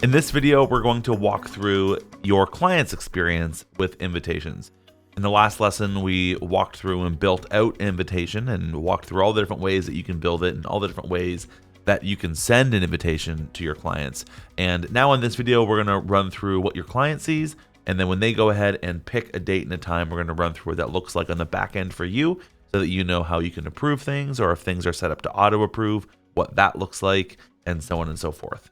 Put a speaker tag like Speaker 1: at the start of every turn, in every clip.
Speaker 1: In this video, we're going to walk through your client's experience with invitations. In the last lesson, we walked through and built out an invitation and walked through all the different ways that you can build it and all the different ways that you can send an invitation to your clients. And now in this video, we're going to run through what your client sees. And then when they go ahead and pick a date and a time, we're going to run through what that looks like on the back end for you so that you know how you can approve things, or if things are set up to auto approve, what that looks like, and so on and so forth.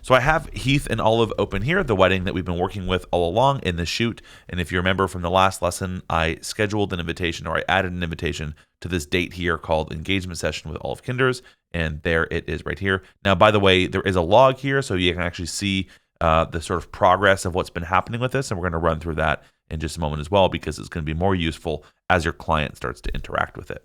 Speaker 1: So I have Heath and Olive open here, the wedding that we've been working with all along in the shoot. And if you remember from the last lesson, I scheduled an invitation, or I added an invitation to this date here called Engagement Session with Olive Kinders. And there it is right here. Now, by the way, there is a log here, so you can actually see the sort of progress of what's been happening with this. And we're going to run through that in just a moment as well, because it's going to be more useful as your client starts to interact with it.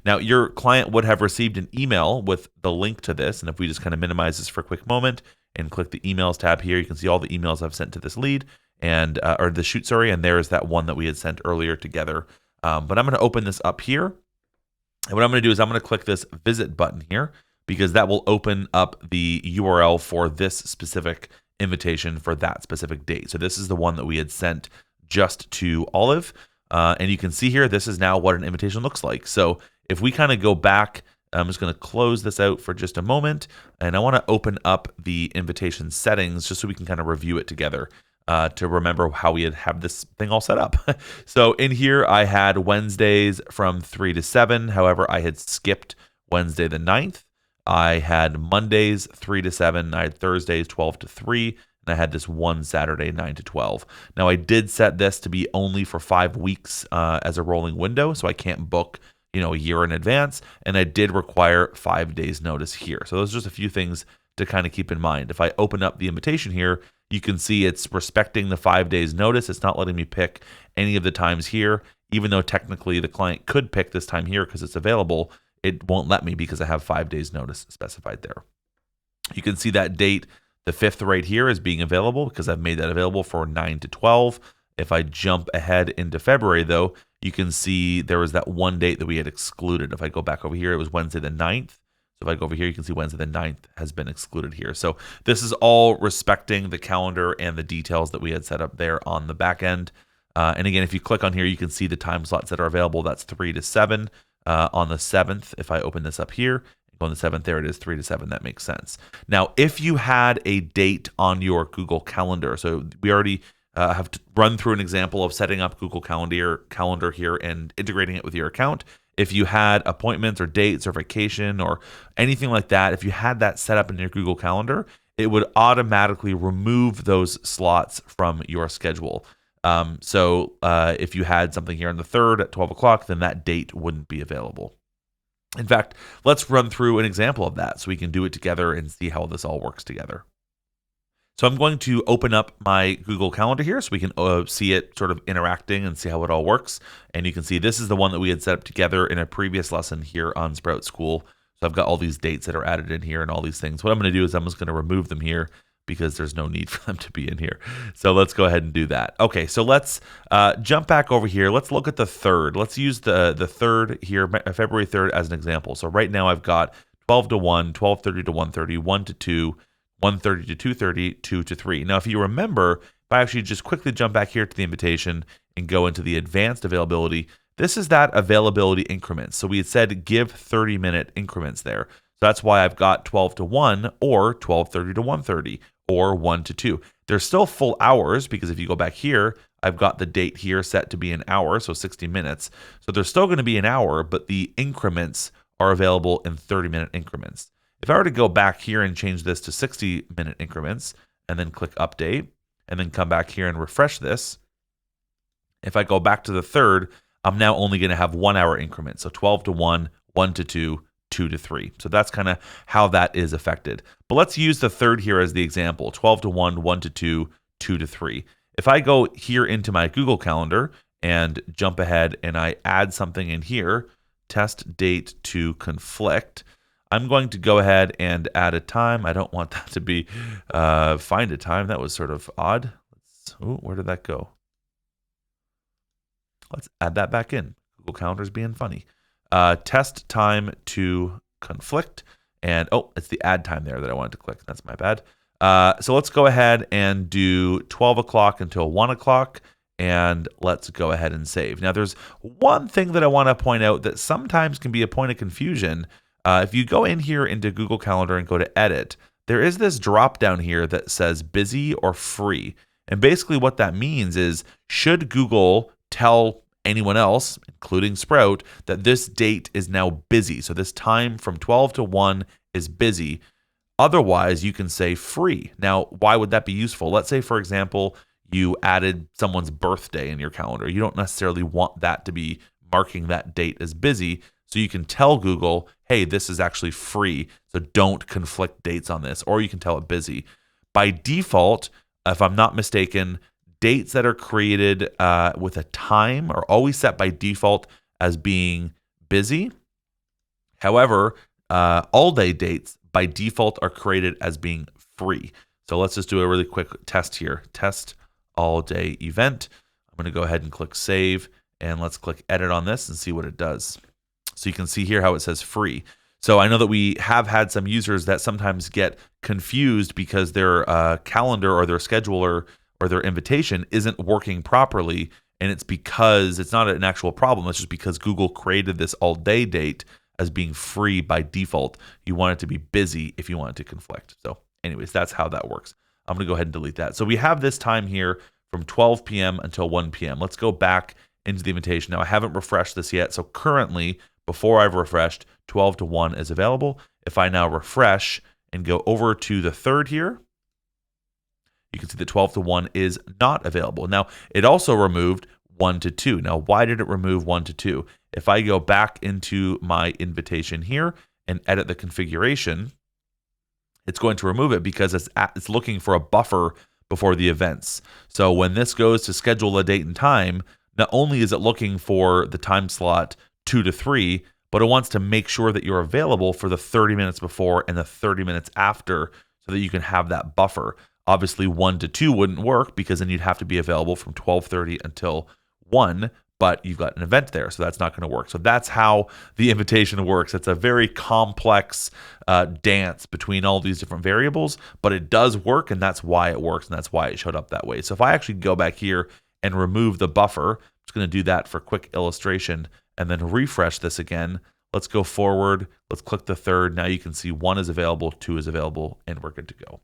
Speaker 1: Now, your client would have received an email with the link to this. And if we just kind of minimize this for a quick moment and click the emails tab here, you can see all the emails I've sent to this lead and or the shoot, sorry. And there's that one that we had sent earlier together. But I'm going to open this up here. And what I'm going to do is I'm going to click this visit button here, because that will open up the URL for this specific invitation for that specific date. So this is the one that we had sent just to Olive. And you can see here, this is now what an invitation looks like. So if we kind of go back, I'm just going to close this out for just a moment. And I want to open up the invitation settings just so we can kind of review it together to remember how we had this thing all set up. So in here, I had Wednesdays from 3 to 7. However, I had skipped Wednesday the 9th. I had Mondays 3 to 7. I had Thursdays 12 to 3. And I had this one Saturday 9 to 12. Now, I did set this to be only for 5 weeks as a rolling window, so I can't book a year in advance, and I did require 5 days notice here. So those are just a few things to kind of keep in mind. If I open up the invitation here, you can see it's respecting the 5 days notice. It's not letting me pick any of the times here, even though technically the client could pick this time here because it's available. It won't let me because I have 5 days notice specified there. You can see that date, the 5th right here, is being available because I've made that available for 9 to 12. If I jump ahead into February, though, you can see there was that one date that we had excluded. If I go back over here, it was Wednesday the 9th. So if I go over here, you can see Wednesday the 9th has been excluded here. So this is all respecting the calendar and the details that we had set up there on the back end. And again, if you click on here, you can see the time slots that are available. That's 3 to 7 on the 7th. If I open this up here, on the 7th, there it is, 3 to 7. That makes sense. Now, if you had a date on your Google Calendar, so we already have run through an example of setting up Google Calendar here and integrating it with your account. If you had appointments or dates or vacation or anything like that, if you had that set up in your Google Calendar, it would automatically remove those slots from your schedule. So if you had something here on the 3rd at 12 o'clock, then that date wouldn't be available. In fact, let's run through an example of that so we can do it together and see how this all works together. So I'm going to open up my Google Calendar here so we can see it sort of interacting and see how it all works. And you can see this is the one that we had set up together in a previous lesson here on Sprout School. So I've got all these dates that are added in here and all these things. What I'm going to do is I'm just going to remove them here because there's no need for them to be in here. So let's go ahead and do that. Okay, so let's jump back over here. Let's look at the 3rd. Let's use the 3rd here, February 3rd, as an example. So right now I've got 12 to 1, 12:30 to 1:30, 1 to 2, 1:30 to 2:30, 2 to 3. Now, if you remember, if I actually just quickly jump back here to the invitation and go into the advanced availability, this is that availability increments. So we had said give 30-minute increments there. So that's why I've got 12 to 1 or 12:30 to 1:30 or 1 to 2. They're still full hours because if you go back here, I've got the date here set to be an hour, so 60 minutes. So they're still going to be an hour, but the increments are available in 30-minute increments. If I were to go back here and change this to 60-minute increments and then click update and then come back here and refresh this, if I go back to the 3rd, I'm now only going to have 1 hour increments. So 12 to 1, 1 to 2, 2 to 3. So that's kind of how that is affected. But let's use the 3rd here as the example, 12 to 1, 1 to 2, 2 to 3. If I go here into my Google Calendar and jump ahead and I add something in here, test date to conflict, I'm going to go ahead and add a time. I don't want that to be find a time. That was sort of odd. Where did that go? Let's add that back in. Google Calendar's being funny. Test time to conflict. And, oh, it's the add time there that I wanted to click. That's my bad. So let's go ahead and do 12 o'clock until 1 o'clock, and let's go ahead and save. Now, there's one thing that I want to point out that sometimes can be a point of confusion. If you go in here into Google Calendar and go to Edit, there is this drop down here that says busy or free. And basically what that means is, should Google tell anyone else, including Sprout, that this date is now busy? So this time from 12 to 1 is busy. Otherwise, you can say free. Now, why would that be useful? Let's say, for example, you added someone's birthday in your calendar. You don't necessarily want that to be marking that date as busy. So you can tell Google, hey, this is actually free, so don't conflict dates on this. Or you can tell it busy. By default, if I'm not mistaken, dates that are created with a time are always set by default as being busy. However, all-day dates by default are created as being free. So let's just do a really quick test here. Test all-day event. I'm going to go ahead and click Save, and let's click Edit on this and see what it does. So you can see here how it says free. So I know that we have had some users that sometimes get confused because their calendar or their scheduler or their invitation isn't working properly. And it's because it's not an actual problem. It's just because Google created this all-day date as being free by default. You want it to be busy if you want it to conflict. So anyways, that's how that works. I'm going to go ahead and delete that. So we have this time here from 12 p.m. until 1 p.m. Let's go back into the invitation. Now, I haven't refreshed this yet. So currently, before I've refreshed, 12 to 1 is available. If I now refresh and go over to the third here, you can see that 12 to 1 is not available. Now, it also removed 1 to 2. Now, why did it remove 1 to 2? If I go back into my invitation here and edit the configuration, it's going to remove it because it's looking for a buffer before the events. So when this goes to schedule a date and time, not only is it looking for the time slot 2 to 3, but it wants to make sure that you're available for the 30 minutes before and the 30 minutes after so that you can have that buffer. Obviously, 1 to 2 wouldn't work because then you'd have to be available from 12:30 until 1, but you've got an event there, so that's not going to work. So that's how the invitation works. It's a very complex dance between all these different variables, but it does work, and that's why it works, and that's why it showed up that way. So if I actually go back here and remove the buffer, I'm just going to do that for quick illustration, and then refresh this again. Let's go forward. Let's click the third. Now you can see 1 is available, 2 is available, and we're good to go.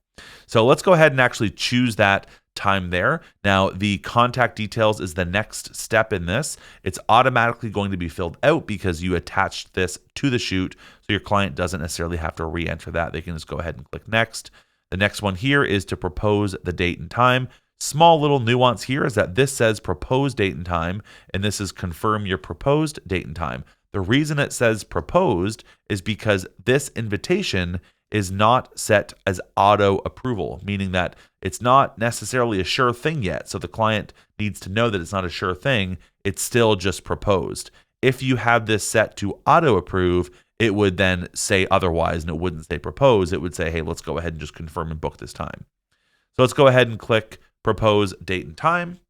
Speaker 1: So let's go ahead and actually choose that time there. Now, the contact details is the next step in this. It's automatically going to be filled out because you attached this to the shoot, so your client doesn't necessarily have to re-enter that. They can just go ahead and click next. The next one here is to propose the date and time. Small little nuance here is that this says propose date and time, and this is confirm your proposed date and time. The reason it says proposed is because this invitation is not set as auto approval, meaning that it's not necessarily a sure thing yet. So the client needs to know that it's not a sure thing. It's still just proposed. If you have this set to auto approve, it would then say otherwise, and it wouldn't say propose. It would say, hey, let's go ahead and just confirm and book this time. So let's go ahead and click propose date and time.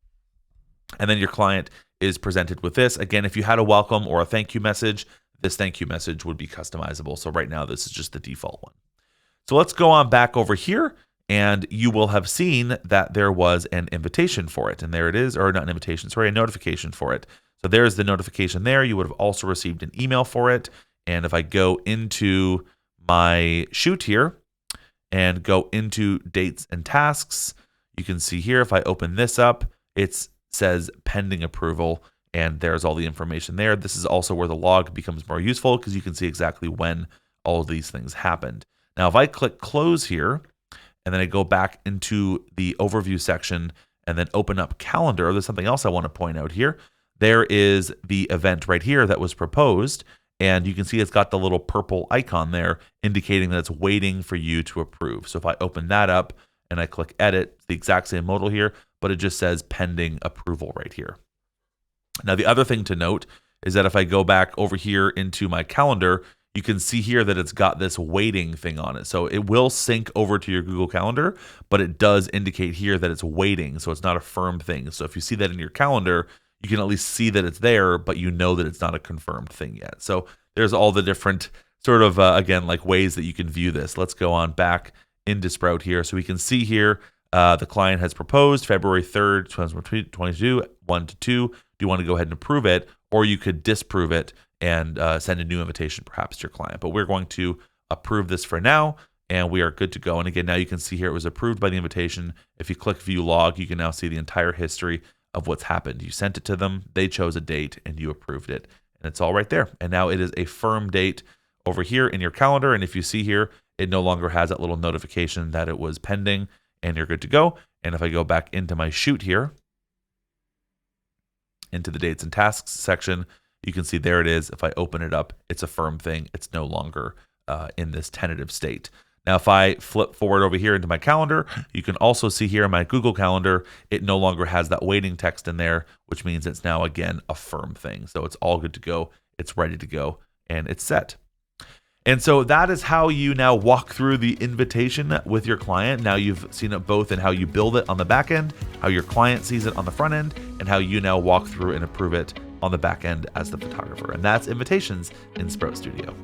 Speaker 1: And then your client is presented with this. Again, if you had a welcome or a thank you message, this thank you message would be customizable. So right now, this is just the default one. So let's go on back over here, and you will have seen that there was an invitation for it. And there it is, or not an invitation, sorry, a notification for it. So there's the notification there. You would have also received an email for it. And if I go into my shoot here and go into dates and tasks, you can see here, if I open this up, it says pending approval, and there's all the information there. This is also where the log becomes more useful because you can see exactly when all of these things happened. Now, if I click close here, and then I go back into the overview section and then open up calendar, there's something else I want to point out here. There is the event right here that was proposed, and you can see it's got the little purple icon there indicating that it's waiting for you to approve. So if I open that up and I click edit, it's the exact same modal here, but it just says pending approval right here. Now, the other thing to note is that if I go back over here into my calendar, you can see here that it's got this waiting thing on it. So it will sync over to your Google Calendar, but it does indicate here that it's waiting. So it's not a firm thing. So if you see that in your calendar, you can at least see that it's there, but you know that it's not a confirmed thing yet. So there's all the different sort of, again, like ways that you can view this. Let's go on back into Sprout here. So we can see here the client has proposed February 3rd, 2022, 1 to 2. Do you want to go ahead and approve it? Or you could disprove it and send a new invitation perhaps to your client. But we're going to approve this for now, and we are good to go. And again, now you can see here it was approved by the invitation. If you click view log, you can now see the entire history of what's happened. You sent it to them, they chose a date, and you approved it. And it's all right there. And now it is a firm date over here in your calendar. And if you see here, it no longer has that little notification that it was pending, and you're good to go. And if I go back into my shoot here, into the dates and tasks section, you can see there it is. If I open it up, it's a firm thing. It's no longer in this tentative state. Now, if I flip forward over here into my calendar, you can also see here in my Google Calendar, it no longer has that waiting text in there, which means it's now, again, a firm thing. So it's all good to go. It's ready to go, and it's set. And so that is how you now walk through the invitation with your client. Now you've seen it both in how you build it on the back end, how your client sees it on the front end, and how you now walk through and approve it on the back end as the photographer. And that's invitations in Sprout Studio.